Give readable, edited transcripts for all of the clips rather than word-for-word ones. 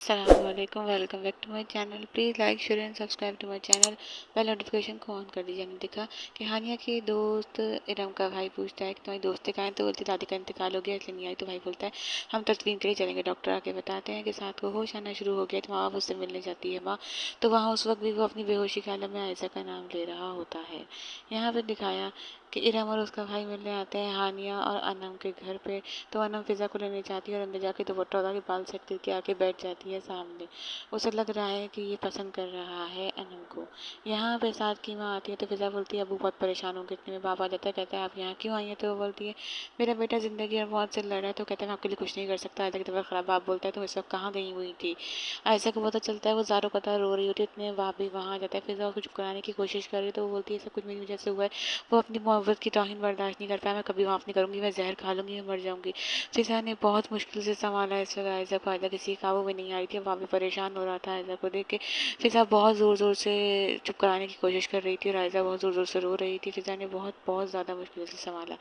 अस्सलामुअलैकुम, welcome back to my channel. Please like share and subscribe to my channel. Bell notification को on कर दीजिए। हमने देखा कि हानिया की दोस्त इरम का भाई पूछता है कि तुम्हारी दोस्त कहाँ है, तो बोलती दादी का इंतकाल हो गया इसलिए नहीं आई। तो भाई बोलता है हम तस्वीर के लिए चलेंगे। डॉक्टर आके बताते हैं कि साथ को होश आना शुरू हो गया। तो माँ बाप उससे मिलने जाती है माँ, तो वहाँ उस वक्त भी वो अपनी बेहोशी के हालत में आयशा का नाम ले रहा होता है। यहाँ पर दिखाया कि इरम और उसका भाई मिलने आते हैं हानिया और अनम के घर पे। तो अनम फिज़ा को लेने जाती है और अंदर जाके दुपट्टा उतार के बाल सेट करके आके बैठ जाती है सामने। उसे लग रहा है कि ये पसंद कर रहा है अनम को। यहाँ पे साथ की माँ आती है तो फिज़ा बोलती है अबू बहुत परेशान हूँ। इतने में बाप आ जाता है, कहता है आप यहाँ क्यों आई हैं। तो वो बोलती है मेरा बेटा ज़िंदगी और मौत से लड़ रहा है। तो कहता है मैं आपके लिए कुछ नहीं कर सकता। आयशा की तबीयत ख़राब। बाप बोलता है तुम इस वक्त कहाँ गई हुई थी। आयशा को पता चलता है वो ज़ारो कतरा रो रही होती है। इतने बाप भी वहाँ आ जाता है। फिज़ा उसको चुप कराने की कोशिश कर रही है तो वो बोलती है सब कुछ मेरी वजह से हुआ है। वो अपनी मोहब्बत की तौहीन बर्दाश्त नहीं कर पाया। मैं कभी माफ़ नहीं करूँगी। मैं जहर खा लूँगी, मैं मर जाऊँगी। फिज़ा ने बहुत मुश्किल से संभाला इस वक्त आयशा को। आयशा किसी काबू में नहीं आ रही थी। वहाँ भी परेशान हो रहा था आयशा को देख के। फिज़ा बहुत ज़ोर ज़ोर से चुप कराने की कोशिश कर रही थी और आयशा बहुत ज़ोर ज़ोर से रो रही थी। फिज़ा ने बहुत बहुत ज़्यादा मुश्किल से संभाला।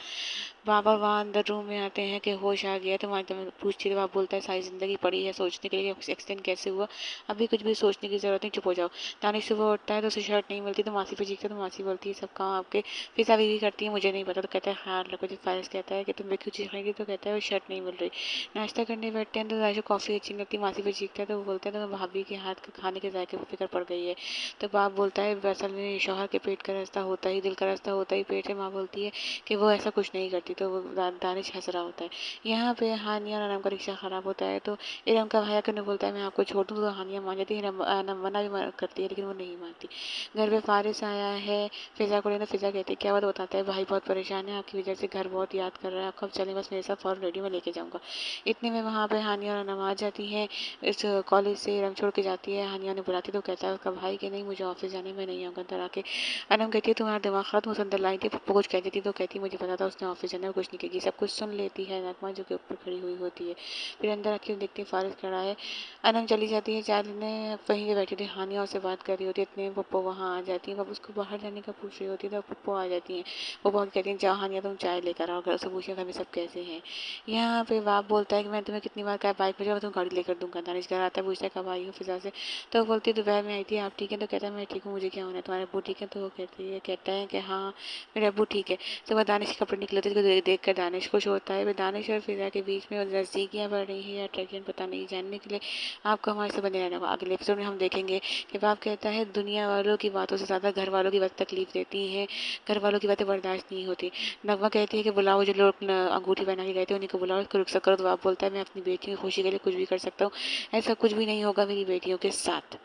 बाबा वहाँ अंदर रूम में आते हैं कि होश आ गया। तो वहाँ जब पूछती है तो बाप बोलता है सारी ज़िंदगी पड़ी है सोचने के लिए एक्सीडेंट कैसे हुआ। अभी कुछ भी सोचने की ज़रूरत नहीं, चुप हो जाओ। दानिश सुबह उठता है तो उसे शर्ट नहीं मिलती तो मासी पे चीखता है। तो मासी बोलती है सब काम आपके फिज़ा बीवी करती है, मुझे नहीं पता। तो कहता है ख्याल रखो। जब फारिस कहता है कि तुम भी क्यों चीखेंगी तो कहता है वो शर्ट नहीं मिल रही। नाश्ता करने बैठते हैं तो दानिश को कॉफ़ी अच्छी लगती है। मासी पे चीखता है तो वो बोलता है तो भाभी के हाथ के खाने के जायके पर फिक्र पड़ गई है। तो बाप बोलता है वैसा नहीं, शौहर के पेट का रास्ता होता ही, दिल का रास्ता होता ही पेट है। माँ बोलती है कि वो ऐसा कुछ नहीं करती। तो वो दानिश हंस रहा होता है। यहाँ पे हानिया और अनम का रिक्शा ख़राब होता है तो इरम का भाई करने बोलता है मैं आपको छोड़ दूँ। तो हानिया मान जाती है, अनम मना भी करती है लेकिन वो नहीं मानती। घर पे फारिस आया है फिज़ा को लेना। फिज़ा कहती है क्या बात, बताता है भाई बहुत परेशान है आपकी वजह से, घर बहुत याद कर रहा है। आप कब चलें, बस मेरे साथ फॉर रेडी में लेके जाऊँगा। इतने में वहाँ पे हानिया और अनम आ जाती है। इस कॉलेज से इरम छोड़ के जाती है। हानिया ने बुलाती तो कहता है उसका भाई कि नहीं मुझे ऑफिस जाने में नहीं आऊँगा। अंदर आके अनम कहती है तुम्हारा दिमाग खत्म। उसे अंदर लाई थी पप्पू कुछ कहती थी तो कहती मुझे पता था उसने ऑफिस जाना है, कुछ नहीं कहेगी। सब कुछ सुन लेती है नगमा जो कि ऊपर खड़ी हुई होती है। फिर अंदर आके देखती है फारिस खड़ा है। अनम चली जाती है चाय लेने। वहीं पे बैठी थी हानिया उससे बात कर रही होती है। इतने में पप्पू वहाँ आ जाती है। पप्पू उसको बाहर जाने का पूछ रही होती है तो पप्पू आ जाती है। पप्पू कहती है जाओ हानिया तुम चाय लेकर आओ, घर से पूछिए हमें सब कैसे हैं। यहाँ पे बाप बोलता है कि मैं तुम्हें कितनी बार कहा बाइक में जाओ, तुम गाड़ी लेकर दूंगा। दानिश घर आता है, पूछता है कब आई हो फिजा से। तो वो बोलती है दोपहर में आई थी, आप ठीक है। तो कहता है मैं ठीक हूँ, मुझे क्या होना है, तुम्हारे अब्बू ठीक है। तो वो कहता है कि हाँ मेरे अब्बू ठीक है। तो वह दानिश के कपड़े निकले थे तो देख कर दानिश खुश होता है। वह दानिश और फिजा के बीच में नज़दीकियाँ बढ़ रही है या अट्रैक्शन पता नहीं, जानने के लिए आपको हमारे से बने रहना होगा। अगले एपिसोड में हम देखेंगे कि बाप कहता है दुनिया वालों की बातों से ज़्यादा घर वालों की बात तकलीफ देती हैं, घर वालों की बातें बर्दाश्त नहीं होती। नगमा कहती है कि बुलाओ जो लोग अंगूठी पहना के गए थे उन्हीं को बुलाओ, उसको रुख करो। तो आप बोलता है मैं अपनी बेटियों की खुशी के लिए कुछ भी कर सकता हूँ, ऐसा कुछ भी नहीं होगा मेरी बेटियों के साथ।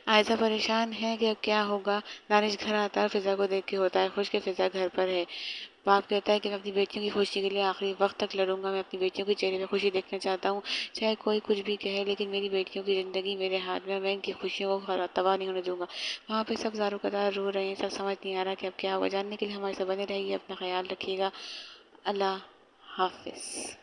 आयशा परेशान है कि अब क्या होगा। दानिश घर आता है और फिजा को देख के होता है खुश कि फिजा घर पर है। बाप कहता है कि मैं अपनी बेटियों की खुशी के लिए आखिरी वक्त तक लड़ूंगा। मैं अपनी बेटियों के चेहरे में खुशी देखना चाहता हूँ, चाहे कोई कुछ भी कहे, लेकिन मेरी बेटियों की ज़िंदगी मेरे हाथ में, मैं इनकी खुशियों को तबाह नहीं होने दूंगा। वहाँ पे सब ज़ारो कतार रो रहे हैं। सब समझ नहीं आ रहा कि अब क्या होगा। जानने के लिए हमारे साथ बने रहिए, अपना ख्याल रखिएगा। अल्लाह हाफिज़।